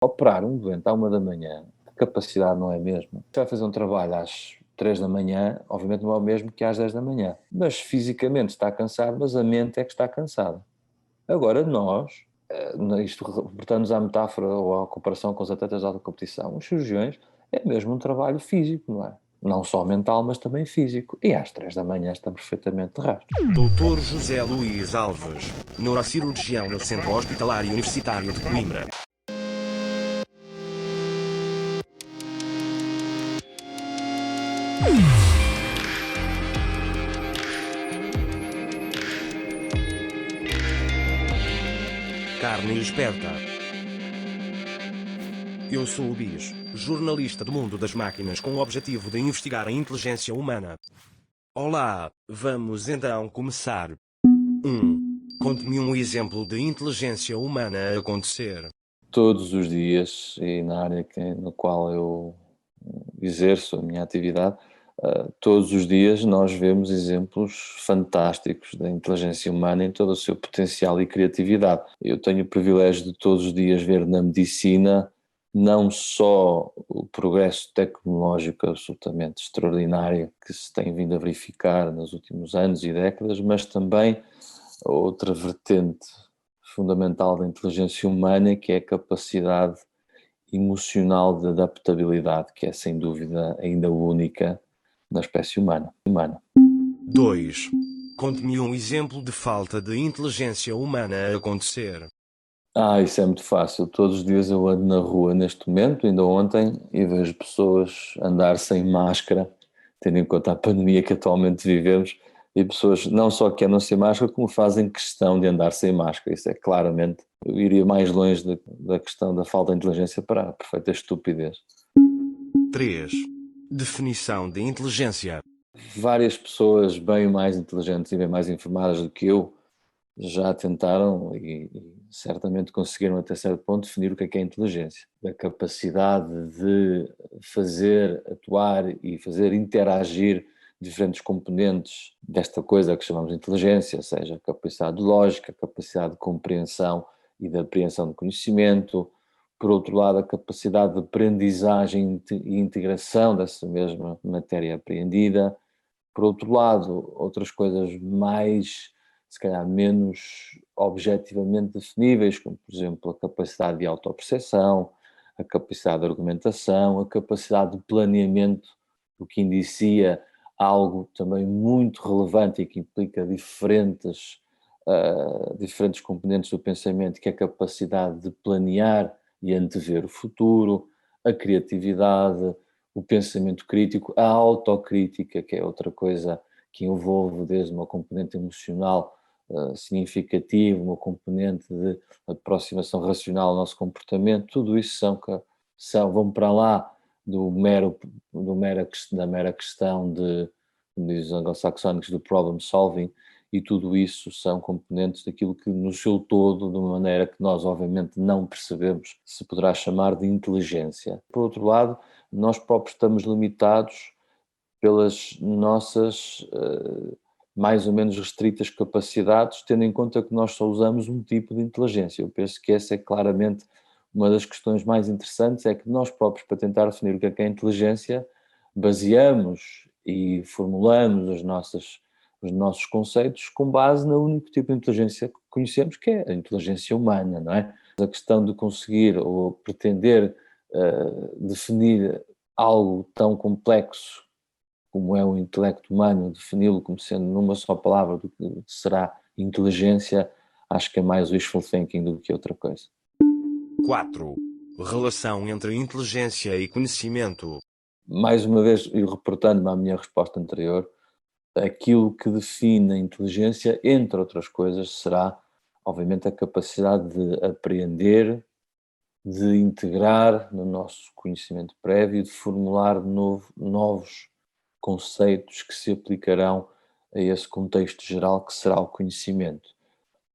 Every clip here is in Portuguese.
Operar um doente à 1 da manhã, a capacidade não é a mesma. Se vai fazer um trabalho às 3 da manhã, obviamente não é o mesmo que às 10 da manhã. Mas fisicamente está cansado, mas a mente é que está cansada. Agora nós, isto reportando-nos à metáfora ou à comparação com os atletas de alta competição, os cirurgiões é mesmo um trabalho físico, não é? Não só mental, mas também físico. E às 3 da manhã estamos perfeitamente de rastro. Dr. José Luís Alves, neurocirurgião no Centro Hospitalar Universitário de Coimbra. Carne esperta. Eu sou o Bis, jornalista do mundo das máquinas com o objetivo de investigar a inteligência humana. Olá, vamos então começar. 1. Conte-me um exemplo de inteligência humana a acontecer. Todos os dias, e na área na qual eu exerço a minha atividade, todos os dias nós vemos exemplos fantásticos da inteligência humana em todo o seu potencial e criatividade. Eu tenho o privilégio de todos os dias ver na medicina não só o progresso tecnológico absolutamente extraordinário que se tem vindo a verificar nos últimos anos e décadas, mas também outra vertente fundamental da inteligência humana, que é a capacidade emocional de adaptabilidade, que é sem dúvida ainda única na espécie humana. 2. Conte-me um exemplo de falta de inteligência humana a acontecer. Isso é muito fácil. Todos os dias eu ando na rua neste momento, ainda ontem, e vejo pessoas andar sem máscara, tendo em conta a pandemia que atualmente vivemos, e pessoas não só que andam sem máscara, como fazem questão de andar sem máscara. Isso é claramente, eu iria mais longe da questão da falta de inteligência para a perfeita estupidez. 3. Definição de inteligência. Várias pessoas bem mais inteligentes e bem mais informadas do que eu já tentaram e certamente conseguiram até certo ponto definir o que é inteligência. A capacidade de fazer, atuar e fazer interagir diferentes componentes desta coisa que chamamos de inteligência, seja a capacidade de lógica, a capacidade de compreensão e de apreensão de conhecimento, por outro lado a capacidade de aprendizagem e integração dessa mesma matéria apreendida, por outro lado outras coisas mais, se calhar menos objetivamente definíveis, como por exemplo a capacidade de autoperceção, a capacidade de argumentação, a capacidade de planeamento, o que indicia algo também muito relevante e que implica diferentes componentes do pensamento, que é a capacidade de planear e antever o futuro, a criatividade, o pensamento crítico, a autocrítica, que é outra coisa que envolve desde uma componente emocional significativa, uma componente de aproximação racional ao nosso comportamento, tudo isso vão para lá da mera questão como diz os anglo-saxónicos, do problem solving, e tudo isso são componentes daquilo que no seu todo, de uma maneira que nós obviamente não percebemos, se poderá chamar de inteligência. Por outro lado, nós próprios estamos limitados pelas nossas mais ou menos restritas capacidades, tendo em conta que nós só usamos um tipo de inteligência. Eu penso que essa é claramente uma das questões mais interessantes, é que nós próprios, para tentar definir o que é inteligência, baseamos e formulamos os nossos conceitos com base no único tipo de inteligência que conhecemos, que é a inteligência humana, não é? A questão de conseguir ou pretender definir algo tão complexo como é o intelecto humano, defini-lo como sendo numa só palavra do que será inteligência, acho que é mais wishful thinking do que outra coisa. 4. Relação entre inteligência e conhecimento. Mais uma vez, e reportando-me à minha resposta anterior, aquilo que define a inteligência, entre outras coisas, será, obviamente, a capacidade de apreender, de integrar no nosso conhecimento prévio, de formular novos conceitos que se aplicarão a esse contexto geral que será o conhecimento.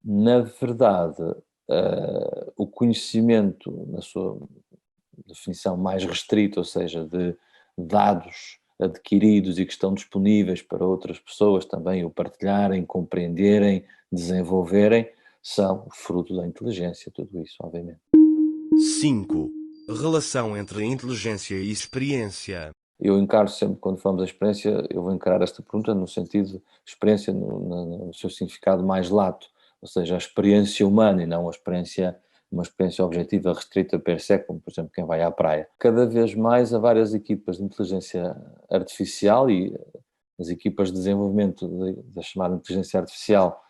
Na verdade, o conhecimento, na sua definição mais restrita, ou seja, de dados adquiridos e que estão disponíveis para outras pessoas também o partilharem, compreenderem, desenvolverem, são fruto da inteligência, tudo isso, obviamente. 5. Relação entre inteligência e experiência. Eu encaro sempre, quando falamos da experiência, eu vou encarar esta pergunta no sentido de experiência no seu significado mais lato, ou seja, a experiência humana e não uma experiência objetiva restrita per se, como por exemplo quem vai à praia. Cada vez mais há várias equipas de inteligência artificial e as equipas de desenvolvimento da chamada inteligência artificial,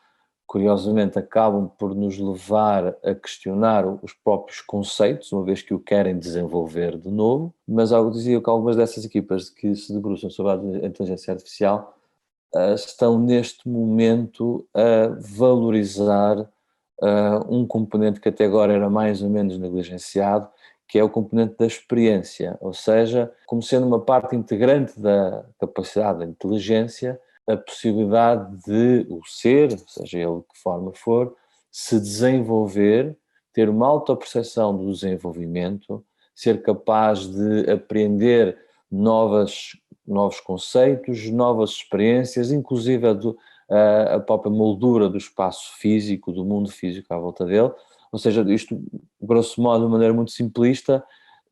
curiosamente, acabam por nos levar a questionar os próprios conceitos, uma vez que o querem desenvolver de novo, mas eu dizia que algumas dessas equipas que se debruçam sobre a inteligência artificial estão neste momento a valorizar um componente que até agora era mais ou menos negligenciado, que é o componente da experiência, ou seja, como sendo uma parte integrante da capacidade da inteligência, a possibilidade de o ser, seja ele de que forma for, se desenvolver, ter uma autoperceção do desenvolvimento, ser capaz de aprender novos conceitos, novas experiências, inclusive a própria moldura do espaço físico, do mundo físico à volta dele. Ou seja, isto, grosso modo, de uma maneira muito simplista,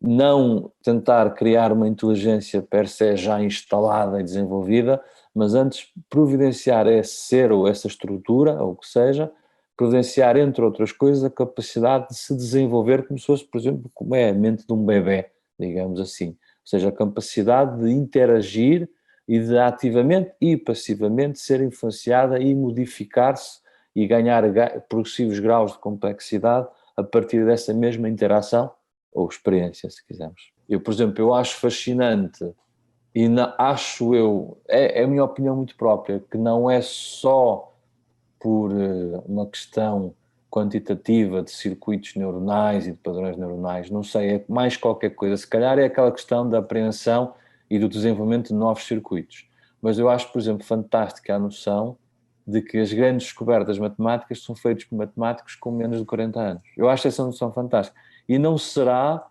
não tentar criar uma inteligência per se já instalada e desenvolvida, mas antes providenciar esse ser ou essa estrutura, ou o que seja, providenciar, entre outras coisas, a capacidade de se desenvolver como se fosse, por exemplo, como é a mente de um bebé, digamos assim. Ou seja, a capacidade de interagir e de ativamente e passivamente ser influenciada e modificar-se e ganhar progressivos graus de complexidade a partir dessa mesma interação ou experiência, se quisermos. Eu, por exemplo, eu acho fascinante e acho eu, é a minha opinião muito própria, que não é só por uma questão quantitativa de circuitos neuronais e de padrões neuronais, não sei, é mais qualquer coisa. Se calhar é aquela questão da apreensão e do desenvolvimento de novos circuitos. Mas eu acho, por exemplo, fantástica a noção de que as grandes descobertas matemáticas são feitas por matemáticos com menos de 40 anos. Eu acho essa noção fantástica. E não será,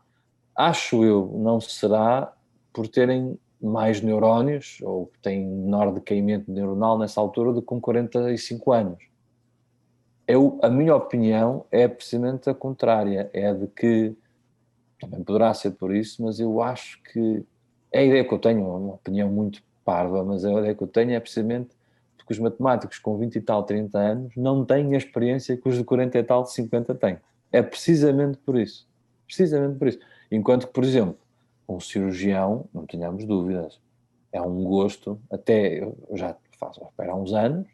acho eu, não será por terem mais neurónios ou têm menor decaimento neuronal nessa altura do que com 45 anos. A minha opinião é precisamente a contrária, é a de que, também poderá ser por isso, mas eu acho que a ideia que eu tenho, é uma opinião muito parva, mas a ideia que eu tenho é precisamente porque os matemáticos com 20 e tal, 30 anos não têm a experiência que os de 40 e tal, 50 têm. É precisamente por isso. Precisamente por isso. Enquanto que, por exemplo, um cirurgião, não tenhamos dúvidas, é um gosto, até eu já faço há uns anos,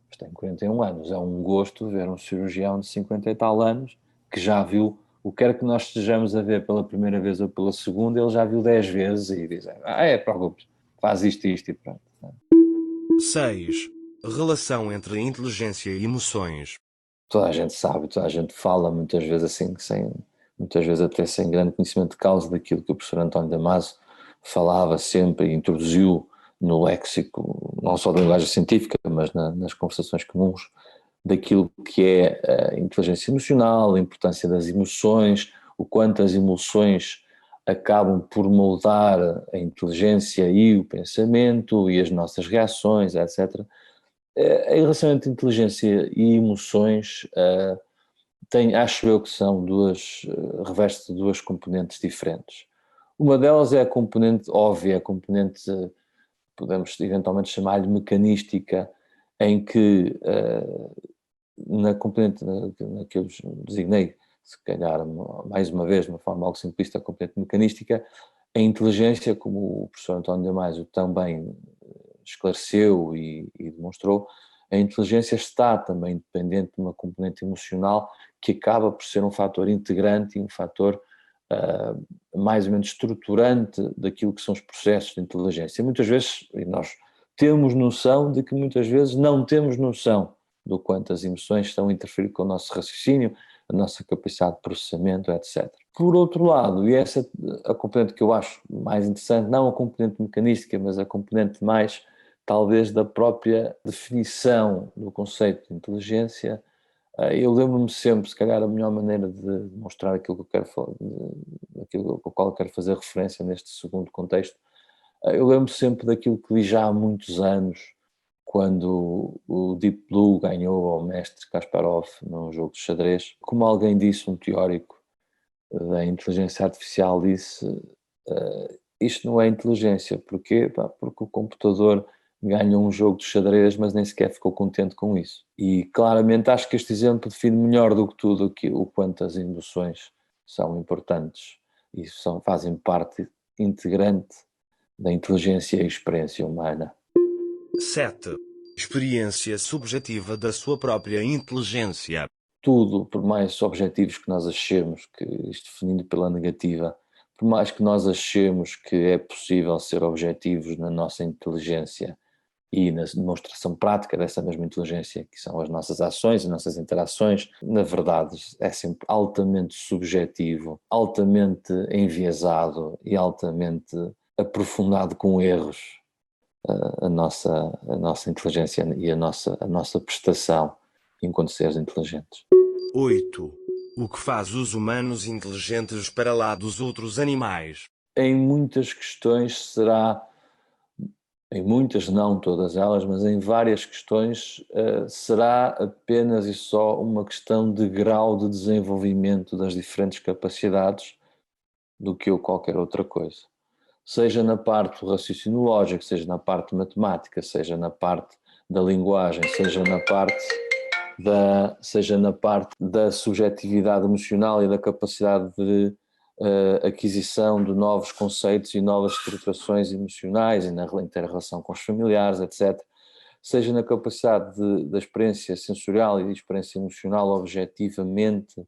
mas tenho 41 anos, é um gosto ver um cirurgião de 50 e tal anos que já viu o que quer que nós estejamos a ver pela primeira vez ou pela segunda, ele já viu 10 vezes e diz, preocupe, faz isto e isto e pronto. 6. Relação entre inteligência e emoções. Toda a gente sabe, toda a gente fala, muitas vezes assim, muitas vezes até sem grande conhecimento de causa daquilo que o professor António Damasio falava sempre e introduziu no léxico, não só da linguagem científica, mas nas conversações comuns, daquilo que é a inteligência emocional, a importância das emoções, o quanto as emoções acabam por moldar a inteligência e o pensamento e as nossas reações, etc. Em relação entre inteligência e emoções, acho eu que são reveste duas componentes diferentes. Uma delas é a componente óbvia, a componente, podemos eventualmente chamar-lhe mecanística, em que na componente que eu designei, se calhar mais uma vez, de uma forma algo simplista, a componente mecanística, a inteligência, como o professor António Damasio também esclareceu e demonstrou, a inteligência está também dependente de uma componente emocional que acaba por ser um fator integrante e um fator mais ou menos estruturante daquilo que são os processos de inteligência. Muitas vezes, e nós temos noção de que muitas vezes não temos noção do quanto as emoções estão a interferir com o nosso raciocínio, a nossa capacidade de processamento, etc. Por outro lado, e essa é a componente que eu acho mais interessante, não a componente mecanística, mas a componente mais, talvez, da própria definição do conceito de inteligência. Eu lembro-me sempre, se calhar, a melhor maneira de mostrar aquilo que eu quero falar, aquilo com o qual eu quero fazer referência neste segundo contexto. Eu lembro sempre daquilo que li já há muitos anos, quando o Deep Blue ganhou ao mestre Kasparov num jogo de xadrez. Como alguém disse, um teórico, da inteligência artificial disse, isto não é inteligência. Porquê? Pá, porque o computador ganha um jogo de xadrez, mas nem sequer ficou contente com isso. E claramente acho que este exemplo define melhor do que tudo o quanto as emoções são importantes e fazem parte integrante da inteligência e experiência humana. 7. Experiência subjetiva da sua própria inteligência. Tudo, por mais objetivos que nós achemos, que isto definido pela negativa, por mais que nós achemos que é possível ser objetivos na nossa inteligência e na demonstração prática dessa mesma inteligência, que são as nossas ações, as nossas interações, na verdade é sempre altamente subjetivo, altamente enviesado e altamente aprofundado com erros a nossa inteligência e a nossa prestação enquanto seres inteligentes. 8. O que faz os humanos inteligentes para lá dos outros animais? Em muitas questões será, em muitas, não todas elas, mas em várias questões será apenas e só uma questão de grau de desenvolvimento das diferentes capacidades do que qualquer outra coisa. Seja na parte do raciocínio lógico, seja na parte matemática, seja na parte da linguagem, seja na parte da subjetividade emocional e da capacidade de aquisição de novos conceitos e novas estruturações emocionais e na inter-relação com os familiares, etc. Seja na capacidade da experiência sensorial e de experiência emocional objetivamente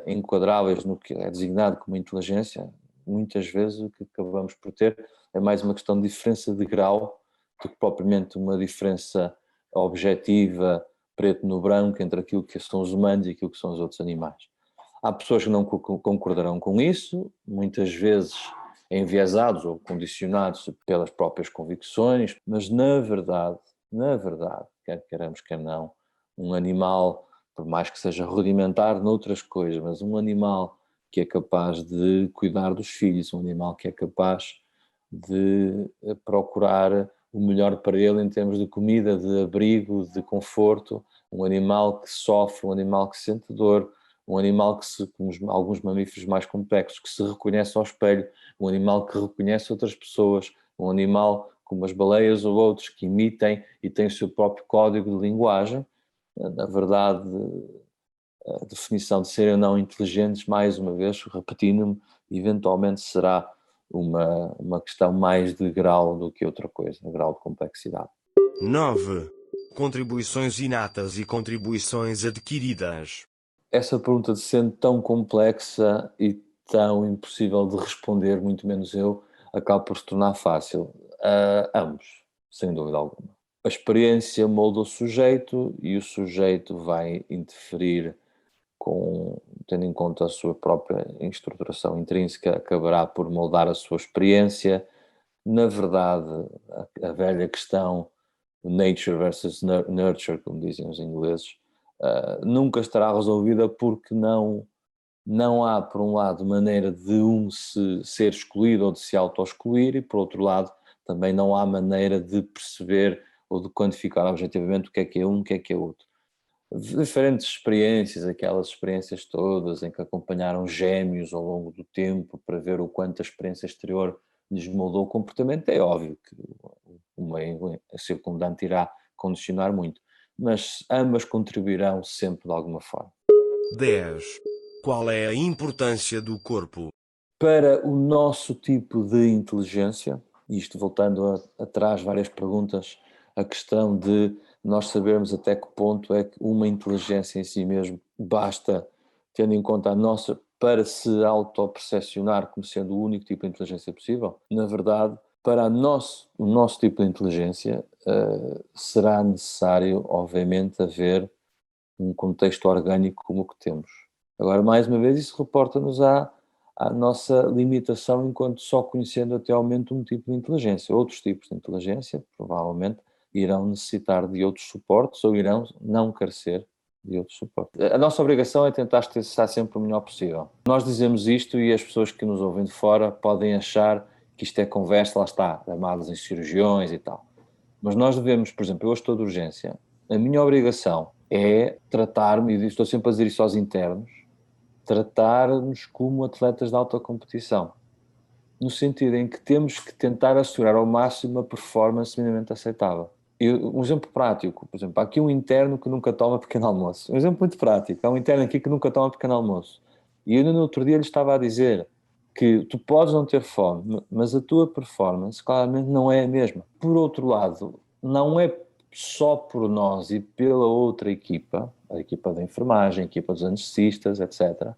enquadráveis no que é designado como inteligência. Muitas vezes o que acabamos por ter é mais uma questão de diferença de grau do que propriamente uma diferença objetiva, preto no branco, entre aquilo que são os humanos e aquilo que são os outros animais. Há pessoas que não concordarão com isso, muitas vezes enviesados ou condicionados pelas próprias convicções, mas na verdade, quer queiramos, quer não, um animal, por mais que seja rudimentar noutras coisas, mas um animal que é capaz de cuidar dos filhos, um animal que é capaz de procurar o melhor para ele em termos de comida, de abrigo, de conforto, um animal que sofre, um animal que sente dor, um animal como alguns mamíferos mais complexos, que se reconhece ao espelho, um animal que reconhece outras pessoas, um animal como as baleias ou outros que imitem e têm o seu próprio código de linguagem. Na verdade, a definição de serem ou não inteligentes, mais uma vez, repetindo-me, eventualmente será uma questão mais de grau do que outra coisa, de grau de complexidade. 9. Contribuições inatas e contribuições adquiridas. Essa pergunta, de sendo tão complexa e tão impossível de responder, muito menos eu, acaba por se tornar fácil. Ambos, sem dúvida alguma. A experiência molda o sujeito e o sujeito vai interferir tendo em conta a sua própria estruturação intrínseca, acabará por moldar a sua experiência. Na verdade, a velha questão nature versus nurture, como dizem os ingleses, nunca estará resolvida porque não há, por um lado, maneira de ser excluído ou de se auto-excluir e, por outro lado, também não há maneira de perceber ou de quantificar objetivamente o que é um, o que é outro. Diferentes experiências, aquelas experiências todas em que acompanharam gêmeos ao longo do tempo para ver o quanto a experiência exterior lhes moldou o comportamento, é óbvio que o meio circundante irá condicionar muito, mas ambas contribuirão sempre de alguma forma. 10. Qual é a importância do corpo? Para o nosso tipo de inteligência, isto voltando atrás várias perguntas, a questão de nós sabermos até que ponto é que uma inteligência em si mesmo basta, tendo em conta a nossa, para se autopercepcionar como sendo o único tipo de inteligência possível. Na verdade, para o nosso tipo de inteligência, será necessário, obviamente, haver um contexto orgânico como o que temos. Agora, mais uma vez, isso reporta-nos à nossa limitação enquanto só conhecendo até ao momento um tipo de inteligência. Outros tipos de inteligência, provavelmente, irão necessitar de outros suportes ou irão não carecer de outros suportes. A nossa obrigação é tentar estar sempre o melhor possível. Nós dizemos isto e as pessoas que nos ouvem de fora podem achar que isto é conversa, lá está, amadas em cirurgiões e tal. Mas nós devemos, por exemplo, eu hoje estou de urgência, a minha obrigação é tratar-me, e estou sempre a dizer isso aos internos, tratar-nos como atletas de alta competição, no sentido em que temos que tentar assegurar ao máximo uma performance minimamente aceitável. Um exemplo prático, por exemplo, há aqui um interno que nunca toma pequeno almoço. Um exemplo muito prático, há um interno aqui que nunca toma pequeno almoço. E eu no outro dia lhe estava a dizer que tu podes não ter fome, mas a tua performance claramente não é a mesma. Por outro lado, não é só por nós e pela outra equipa, a equipa da enfermagem, a equipa dos anestesistas, etc.,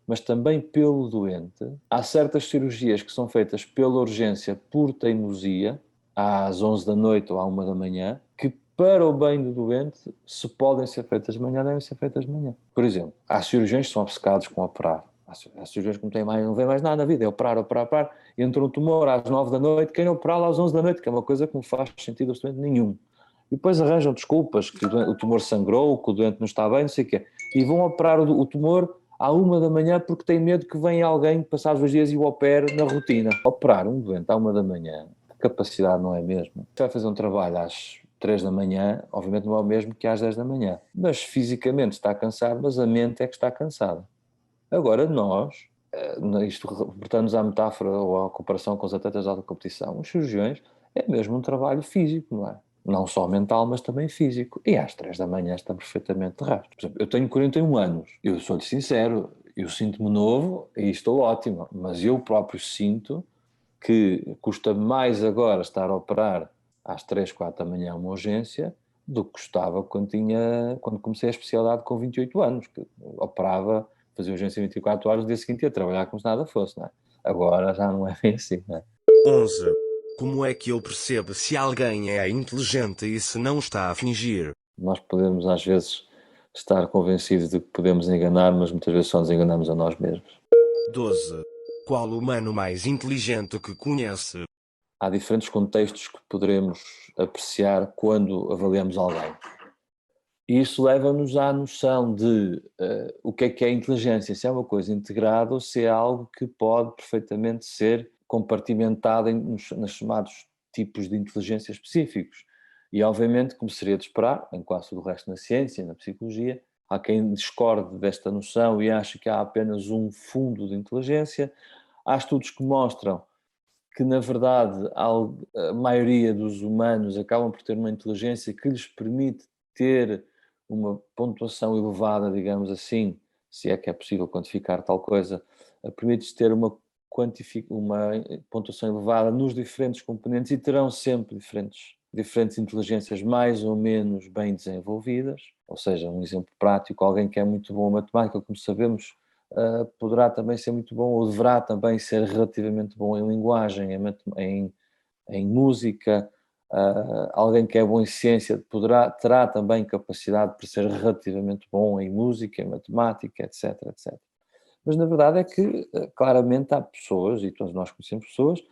mas também pelo doente. Há certas cirurgias que são feitas pela urgência por teimosia, às 11 da noite ou à 1 da manhã, que para o bem do doente, se podem ser feitas de manhã, devem ser feitas de manhã. Por exemplo, há cirurgiões que são obcecados com operar. Há cirurgiões que não vêem mais nada na vida, é operar, operar, operar. Entra um tumor às 9 da noite, querem operá-lo às 11 da noite, que é uma coisa que não faz sentido absolutamente nenhum. E depois arranjam desculpas, que o tumor sangrou, que o doente não está bem, não sei o quê. E vão operar o tumor à 1 da manhã porque têm medo que venha alguém passados os dias e o opere na rotina. Operar um doente à 1 da manhã, a capacidade não é a mesma. Você vai fazer um trabalho às 3 da manhã, obviamente não é o mesmo que às 10 da manhã. Mas fisicamente está cansado, mas a mente é que está cansada. Agora nós, isto reportando-nos à metáfora ou à comparação com os atletas de alta competição, os cirurgiões, é mesmo um trabalho físico, não é? Não só mental, mas também físico. E às 3 da manhã está perfeitamente de rastro. Por exemplo, eu tenho 41 anos. Eu sou-lhe sincero, eu sinto-me novo e estou ótimo. Mas eu próprio sinto que custa mais agora estar a operar às 3, 4 da manhã uma urgência do que custava quando comecei a especialidade com 28 anos. Que operava, fazia urgência 24 horas, no dia seguinte ia trabalhar como se nada fosse, não é? Agora já não é bem assim, não é? 11. Como é que eu percebo se alguém é inteligente e se não está a fingir? Nós podemos, às vezes, estar convencidos de que podemos enganar, mas muitas vezes só nos enganamos a nós mesmos. 12. Qual o humano mais inteligente que conhece? Há diferentes contextos que poderemos apreciar quando avaliamos alguém. E isso leva-nos à noção de o que é inteligência, se é uma coisa integrada ou se é algo que pode perfeitamente ser compartimentado nos chamados tipos de inteligência específicos. E, obviamente, como seria de esperar, em quase todo o resto na ciência, na psicologia, há quem discorde desta noção e acha que há apenas um fundo de inteligência. Há estudos que mostram que, na verdade, a maioria dos humanos acabam por ter uma inteligência que lhes permite ter uma pontuação elevada, digamos assim, se é que é possível quantificar tal coisa, permite-lhes ter uma pontuação elevada nos diferentes componentes e terão sempre diferentes inteligências mais ou menos bem desenvolvidas. Ou seja, um exemplo prático, alguém que é muito bom em matemática, como sabemos, poderá também ser muito bom ou deverá também ser relativamente bom em linguagem, em música. Alguém que é bom em ciência terá também capacidade para ser relativamente bom em música, em matemática, etc, etc. Mas na verdade é que claramente há pessoas, e todos nós conhecemos pessoas,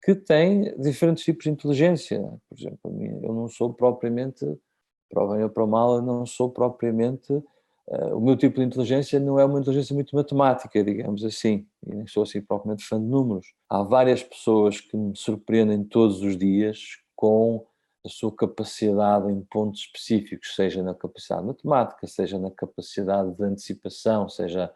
que têm diferentes tipos de inteligência. Por exemplo, eu não sou propriamente, para o bem ou para o mal, eu não sou propriamente, o meu tipo de inteligência não é uma inteligência muito matemática, digamos assim, e nem sou assim propriamente fã de números. Há várias pessoas que me surpreendem todos os dias com a sua capacidade em pontos específicos, seja na capacidade matemática, seja na capacidade de antecipação, seja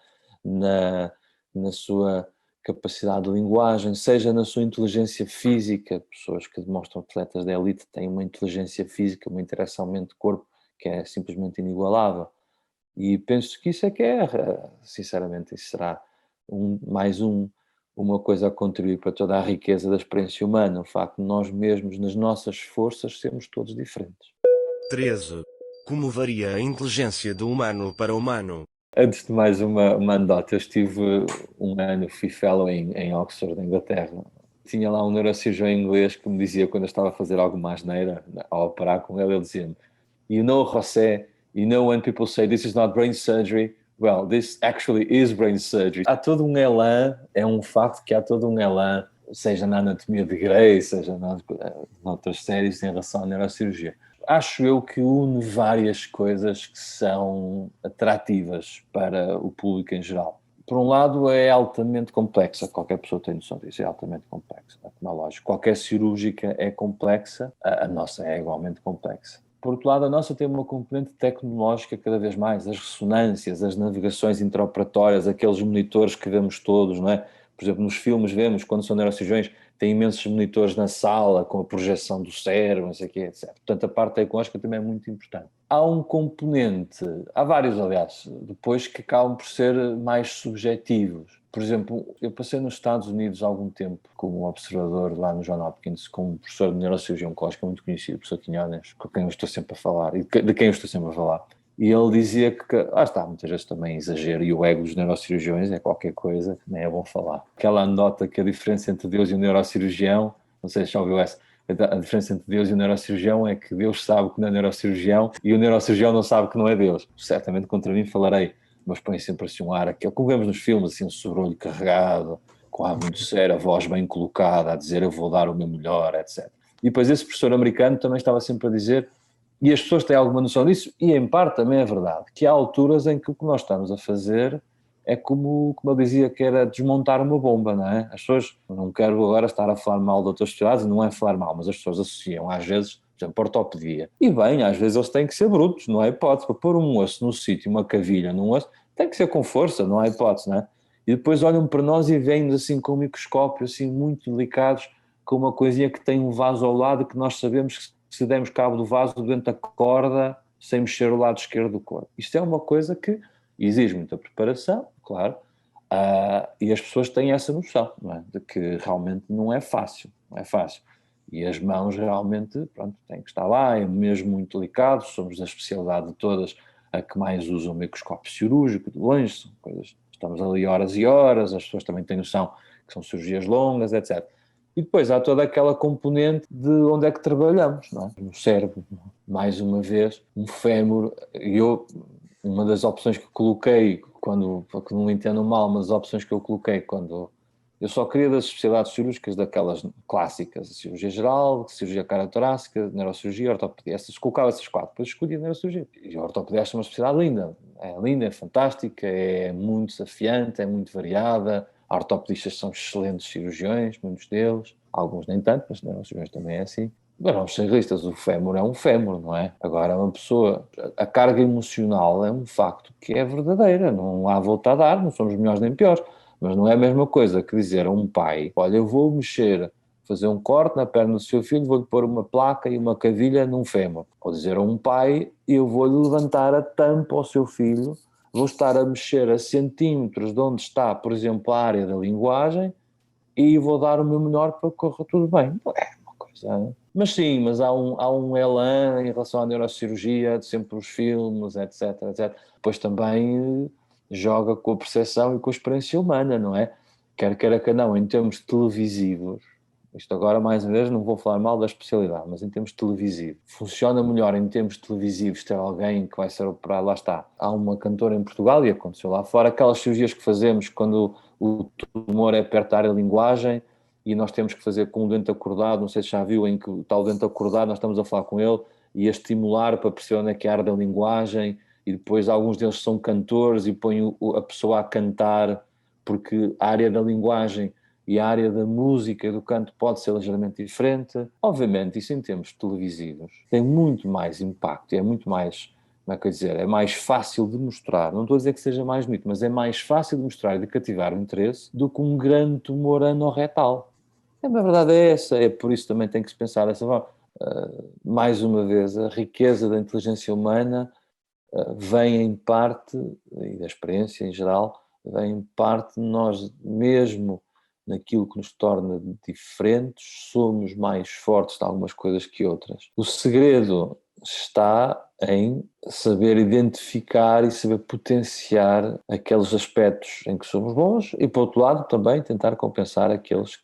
na sua capacidade de linguagem, seja na sua inteligência física. Pessoas que demonstram atletas da elite têm uma inteligência física, uma interação mente-corpo que é simplesmente inigualável. E penso que isso é que é, sinceramente, isso será uma coisa a contribuir para toda a riqueza da experiência humana, o facto de nós mesmos, nas nossas forças, sermos todos diferentes. 13. Como varia a inteligência do humano para humano? Antes de mais, uma anedota. Eu estive um ano, fui fellow em Oxford, na Inglaterra. Tinha lá um neurocirurgião inglês que me dizia, quando eu estava a fazer alguma asneira, ao operar com ele dizia-me: You know, José, you know when people say this is not brain surgery? Well, this actually is brain surgery. Há todo um elan, é um facto que há todo um elan, seja na anatomia de Grey, seja noutras séries em relação à neurocirurgia. Acho eu que une várias coisas que são atrativas para o público em geral. Por um lado, é altamente complexa, qualquer pessoa tem noção disso, é altamente complexa, como é lógico. Qualquer cirúrgica é complexa, a nossa é igualmente complexa. Por outro lado, a nossa tem uma componente tecnológica cada vez mais, as ressonâncias, as navegações intraoperatórias, aqueles monitores que vemos todos, não é? Por exemplo, nos filmes vemos, quando são neurocirurgiões, tem imensos monitores na sala com a projeção do cérebro, não sei o quê, etc. Portanto, a parte tecnológica também é muito importante. Há um componente, há vários, aliás, depois que acabam por ser mais subjetivos. Por exemplo, eu passei nos Estados Unidos há algum tempo como observador lá no John Hopkins, com um professor de neurocirurgia oncológica muito conhecido, o professor Quinhones, com quem eu estou sempre a falar, e de quem eu estou sempre a falar. E ele dizia que está, muitas vezes também exagero, e o ego dos neurocirurgiões é qualquer coisa, nem é bom falar. Aquela anedota que a diferença entre Deus e o neurocirurgião, não sei se já ouviu essa, a diferença entre Deus e o neurocirurgião é que Deus sabe que não é neurocirurgião e o neurocirurgião não sabe que não é Deus. Certamente contra mim falarei, mas põe sempre assim um ar, aquele como vemos nos filmes, assim um sobrolho carregado, com ar muito sério, a voz bem colocada, a dizer eu vou dar o meu melhor, etc. E depois esse professor americano também estava sempre a dizer, e as pessoas têm alguma noção disso, e em parte também é verdade, que há alturas em que o que nós estamos a fazer é como eu dizia, que era desmontar uma bomba, não é? As pessoas, não quero agora estar a falar mal de outras sociedades, não é falar mal, mas as pessoas associam às vezes, por exemplo, ortopedia. E bem, às vezes eles têm que ser brutos, não há hipótese. Para pôr um osso no sítio, uma cavilha num osso, tem que ser com força, não há hipótese, não é? E depois olham para nós e veem-nos assim com um microscópio, assim muito delicados, com uma coisinha que tem um vaso ao lado que nós sabemos que se dermos cabo do vaso dentro da corda, sem mexer o lado esquerdo do corpo. Isto é uma coisa que exige muita preparação, claro, e as pessoas têm essa noção, não é? De que realmente não é fácil, não é fácil. E as mãos realmente, pronto, têm que estar lá, é mesmo muito delicado, somos da especialidade de todas a que mais usa o microscópio cirúrgico, de longe, são coisas, estamos ali horas e horas, as pessoas também têm noção que são cirurgias longas, etc. E depois há toda aquela componente de onde é que trabalhamos, não é? No cérebro, mais uma vez, um fémur, uma das opções que coloquei, que não me entendam mal, mas as opções que eu coloquei quando eu só queria das especialidades cirúrgicas, daquelas clássicas, a cirurgia geral, cirurgia cardiotorácica, neurocirurgia, ortopedia, colocava essas quatro, depois escolhi a neurocirurgia. E a ortopedia é uma especialidade linda, é fantástica, é muito desafiante, é muito variada, ortopedistas são excelentes cirurgiões, muitos deles, alguns nem tanto, mas neurocirurgiões também é assim. Mas vamos ser realistas, o fémur é um fémur, não é? Agora, uma pessoa, a carga emocional é um facto que é verdadeira, não há volta a dar, não somos melhores nem piores. Mas não é a mesma coisa que dizer a um pai, olha, eu vou fazer um corte na perna do seu filho, vou-lhe pôr uma placa e uma cavilha num fémur. Ou dizer a um pai, eu vou-lhe levantar a tampa ao seu filho, vou estar a mexer a centímetros de onde está, por exemplo, a área da linguagem e vou dar o meu melhor para que corra tudo bem. Não é uma coisa... Mas sim, mas há um elan em relação à neurocirurgia, de sempre os filmes, etc, etc. Depois também joga com a percepção e com a experiência humana, não é? Quer queira que não, em termos televisivos, isto agora mais uma vez não vou falar mal da especialidade, mas em termos televisivos, funciona melhor em termos televisivos ter alguém que vai ser operado, lá está. Há uma cantora em Portugal, e aconteceu lá fora, aquelas cirurgias que fazemos quando o tumor é perto da área da linguagem, e nós temos que fazer com um dente acordado, não sei se já viu, em que o tal dente acordado, nós estamos a falar com ele e a estimular para perceber onde é que é a área da linguagem, e depois alguns deles são cantores e põem a pessoa a cantar, porque a área da linguagem e a área da música e do canto pode ser ligeiramente diferente. Obviamente, isso em termos televisivos tem muito mais impacto, é muito mais, como é que eu dizer, é mais fácil de mostrar, não estou a dizer que seja mais bonito, mas é mais fácil de mostrar e de cativar o interesse do que um grande tumor anorretal. A verdade é essa, é por isso também tem que se pensar dessa forma. Mais uma vez, a riqueza da inteligência humana vem em parte, e da experiência em geral, vem em parte de nós mesmo naquilo que nos torna diferentes, somos mais fortes de algumas coisas que outras. O segredo está em saber identificar e saber potenciar aqueles aspectos em que somos bons e, por outro lado, também tentar compensar aqueles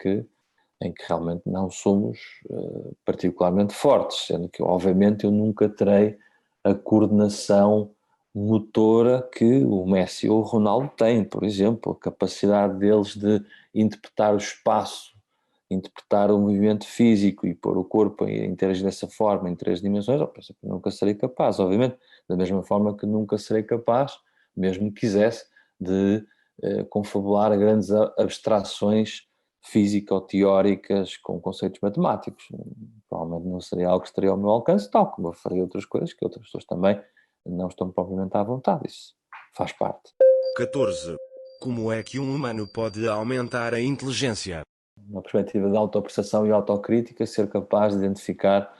em que realmente não somos particularmente fortes, sendo que, obviamente, eu nunca terei a coordenação motora que o Messi ou o Ronaldo têm, por exemplo, a capacidade deles de interpretar o espaço, interpretar o movimento físico e pôr o corpo a interagir dessa forma, em três dimensões, eu nunca serei capaz, obviamente, da mesma forma que nunca serei capaz, mesmo que quisesse, de confabular grandes abstrações físico-teóricas com conceitos matemáticos. provavelmente não seria algo que estaria ao meu alcance, tal como eu faria outras coisas que outras pessoas também não estão propriamente à vontade. Isso faz parte. 14. Como é que um humano pode aumentar a inteligência? Uma perspectiva de autoperceção e autocrítica, ser capaz de identificar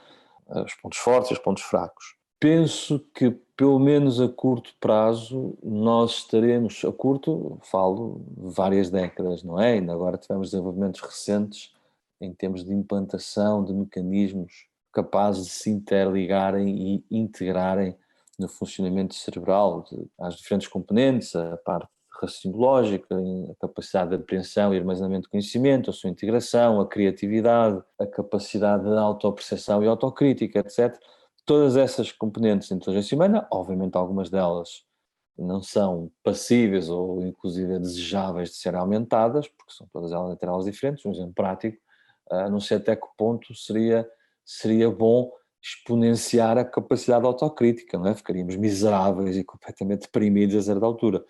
os pontos fortes e os pontos fracos. Penso que, pelo menos a curto prazo, nós estaremos, a curto, falo, várias décadas, não é? Ainda agora tivemos desenvolvimentos recentes em termos de implantação de mecanismos capazes de se interligarem e integrarem no funcionamento cerebral às diferentes componentes, a parte raciocínio lógico, a capacidade de apreensão e armazenamento de conhecimento, a sua integração, a criatividade, a capacidade de autoperceção e autocrítica, etc. Todas essas componentes da inteligência humana, obviamente algumas delas não são passíveis ou inclusive desejáveis de serem aumentadas, porque são todas elas diferentes, um exemplo prático, não sei até que ponto seria bom exponenciar a capacidade autocrítica, não é? Ficaríamos miseráveis e completamente deprimidos a certa altura.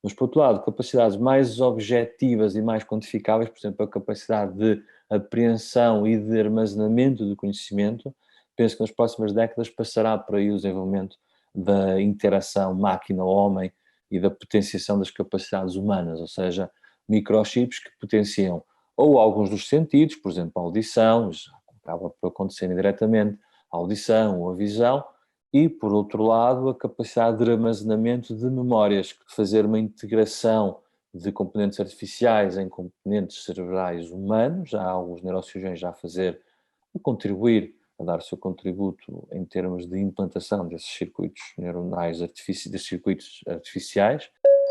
Mas, por outro lado, capacidades mais objetivas e mais quantificáveis, por exemplo, a capacidade de apreensão e de armazenamento do conhecimento, penso que nas próximas décadas passará por aí o desenvolvimento da interação máquina-homem e da potenciação das capacidades humanas, ou seja, microchips que potenciam ou alguns dos sentidos, por exemplo, a audição, já acaba por acontecer indiretamente, a audição ou a visão, e, por outro lado, a capacidade de armazenamento de memórias, fazer uma integração de componentes artificiais em componentes cerebrais humanos, já há alguns neurocirurgiões já a fazer, a contribuir, a dar o seu contributo em termos de implantação desses circuitos neuronais desses circuitos artificiais.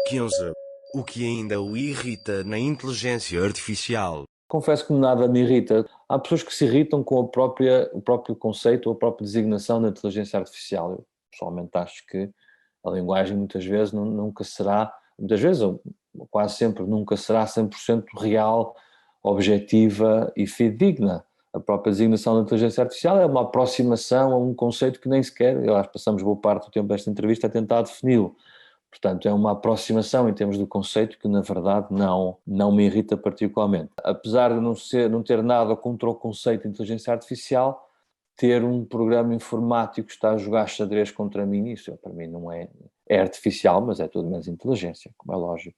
15. O que ainda o irrita na inteligência artificial? Confesso que nada me irrita. Há pessoas que se irritam com o próprio conceito ou a própria designação da inteligência artificial. Eu pessoalmente acho que a linguagem muitas vezes nunca será, muitas vezes, ou quase sempre, nunca será 100% real, objetiva e fidedigna. A própria designação da inteligência artificial é uma aproximação a um conceito que nem sequer, eu acho que passamos boa parte do tempo desta entrevista a tentar defini-lo. Portanto, é uma aproximação em termos do conceito que, na verdade, não me irrita particularmente. Apesar de não ter nada contra o conceito de inteligência artificial, ter um programa informático que está a jogar xadrez contra mim, isso para mim não é artificial, mas é tudo menos inteligência, como é lógico.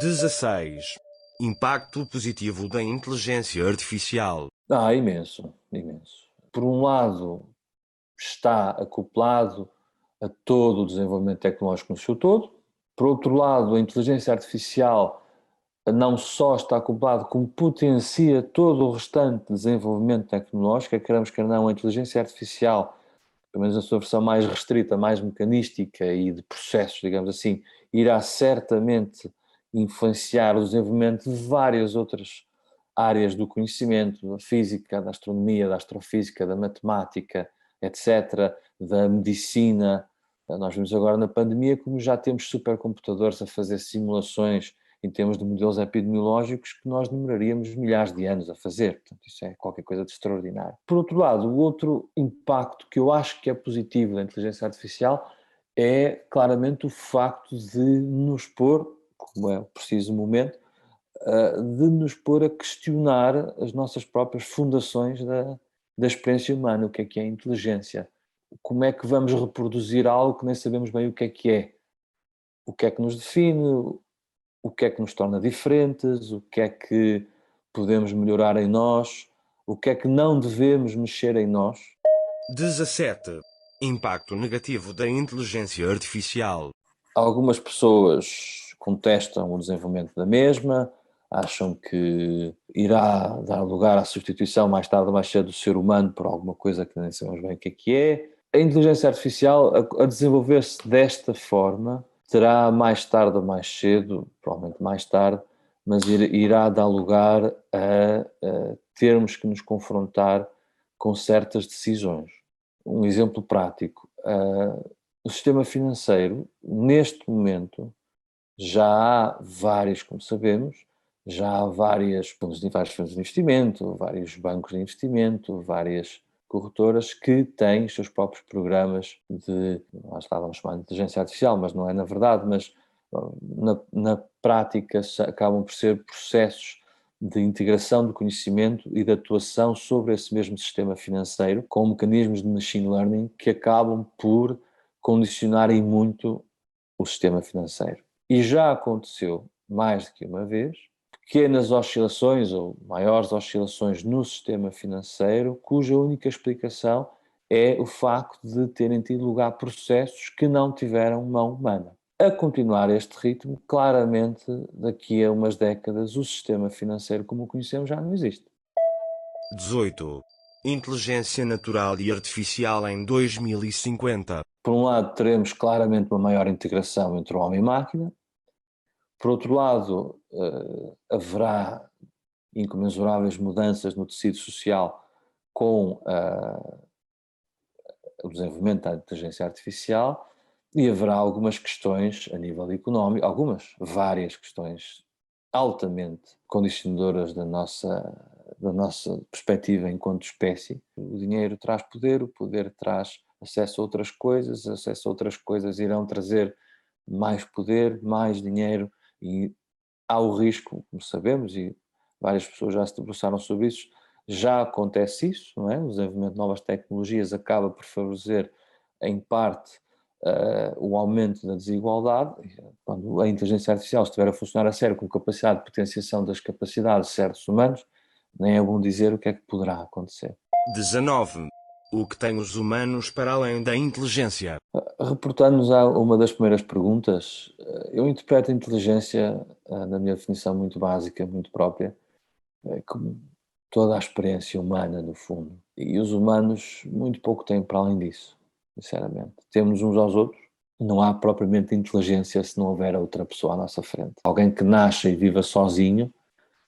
16. Impacto positivo da inteligência artificial. Imenso, imenso. Por um lado, está acoplado a todo o desenvolvimento tecnológico no seu todo. Por outro lado, a inteligência artificial não só está acoplado, como potencia todo o restante desenvolvimento tecnológico, queremos quer não, a inteligência artificial, pelo menos na sua versão mais restrita, mais mecanística e de processos, digamos assim, irá certamente influenciar o desenvolvimento de várias outras áreas do conhecimento, da física, da astronomia, da astrofísica, da matemática, etc., da medicina. Nós vimos agora na pandemia como já temos supercomputadores a fazer simulações em termos de modelos epidemiológicos que nós demoraríamos milhares de anos a fazer. Portanto, isso é qualquer coisa de extraordinário. Por outro lado, o outro impacto que eu acho que é positivo da inteligência artificial é claramente o facto de nos pôr, como é o preciso momento, de nos pôr a questionar as nossas próprias fundações da experiência humana, o que é a inteligência. Como é que vamos reproduzir algo que nem sabemos bem o que é? O que é que nos define? O que é que nos torna diferentes? O que é que podemos melhorar em nós? O que é que não devemos mexer em nós? 17. Impacto negativo da inteligência artificial. Algumas pessoas contestam o desenvolvimento da mesma, acham que irá dar lugar à substituição mais tarde ou mais cedo do ser humano por alguma coisa que nem sabemos bem o que é. A inteligência artificial, a desenvolver-se desta forma, terá mais tarde ou mais cedo, provavelmente mais tarde, mas irá dar lugar a termos que nos confrontar com certas decisões. Um exemplo prático, o sistema financeiro, neste momento, já há vários, como sabemos, já há vários fundos de investimento, vários bancos de investimento, várias corretoras que têm os seus próprios programas de, nós estávamos chamando de inteligência artificial, mas não é na verdade, mas na prática acabam por ser processos de integração do conhecimento e de atuação sobre esse mesmo sistema financeiro, com mecanismos de machine learning que acabam por condicionarem muito o sistema financeiro. E já aconteceu mais do que uma vez, pequenas oscilações ou maiores oscilações no sistema financeiro, cuja única explicação é o facto de terem tido lugar processos que não tiveram mão humana. A continuar este ritmo, claramente, daqui a umas décadas, o sistema financeiro como o conhecemos já não existe. 18. Inteligência natural e artificial em 2050. Por um lado, teremos claramente uma maior integração entre o homem e máquina. Por outro lado, haverá incomensuráveis mudanças no tecido social com o desenvolvimento da inteligência artificial. E haverá algumas questões a nível económico, várias questões altamente condicionadoras da nossa perspectiva enquanto espécie. O dinheiro traz poder, o poder traz acesso a outras coisas, acesso a outras coisas irão trazer mais poder, mais dinheiro, e há o risco, como sabemos, e várias pessoas já se debruçaram sobre isso, já acontece isso, não é? O desenvolvimento de novas tecnologias acaba por favorecer, em parte, o aumento da desigualdade. Quando a inteligência artificial estiver a funcionar a sério com capacidade de potenciação das capacidades de certos humanos, nem é bom dizer o que é que poderá acontecer. 19. O que tem os humanos para além da inteligência? Reportando-nos a uma das primeiras perguntas, eu interpreto a inteligência, na minha definição muito básica, muito própria, como toda a experiência humana, no fundo. E os humanos muito pouco têm para além disso, sinceramente. Temos uns aos outros, não há propriamente inteligência se não houver outra pessoa à nossa frente. Alguém que nasce e viva sozinho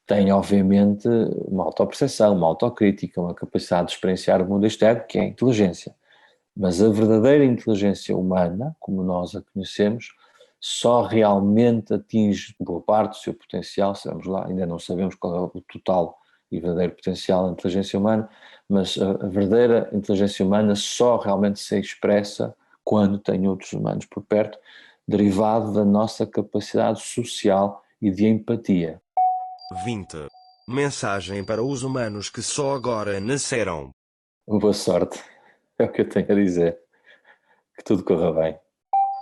tem, obviamente, uma autoperceção, uma autocrítica, uma capacidade de experienciar o mundo externo, que é a inteligência. Mas a verdadeira inteligência humana, como nós a conhecemos, só realmente atinge boa parte do seu potencial. Sabemos lá, ainda não sabemos qual é o total e verdadeiro potencial da inteligência humana, mas a verdadeira inteligência humana só realmente se expressa quando tem outros humanos por perto, derivado da nossa capacidade social e de empatia. 20. Mensagem para os humanos que só agora nasceram. Boa sorte, é o que eu tenho a dizer. Que tudo corra bem.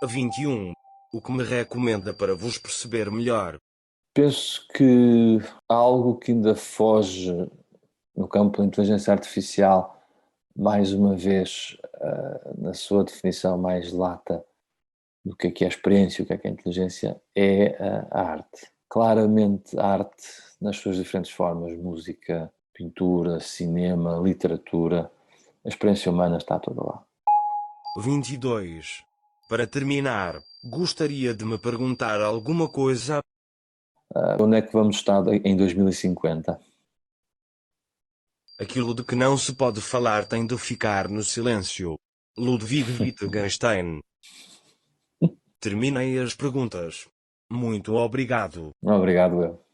21. O que me recomenda para vos perceber melhor? Penso que há algo que ainda foge no campo da inteligência artificial, mais uma vez, na sua definição mais lata do que é a experiência, o que é a inteligência, é a arte. Claramente a arte nas suas diferentes formas, música, pintura, cinema, literatura, a experiência humana está toda lá. 22. Para terminar, gostaria de me perguntar alguma coisa. Onde é que vamos estar em 2050? Aquilo de que não se pode falar tem de ficar no silêncio. Ludwig Wittgenstein. Terminei as perguntas. Muito obrigado. Obrigado, eu.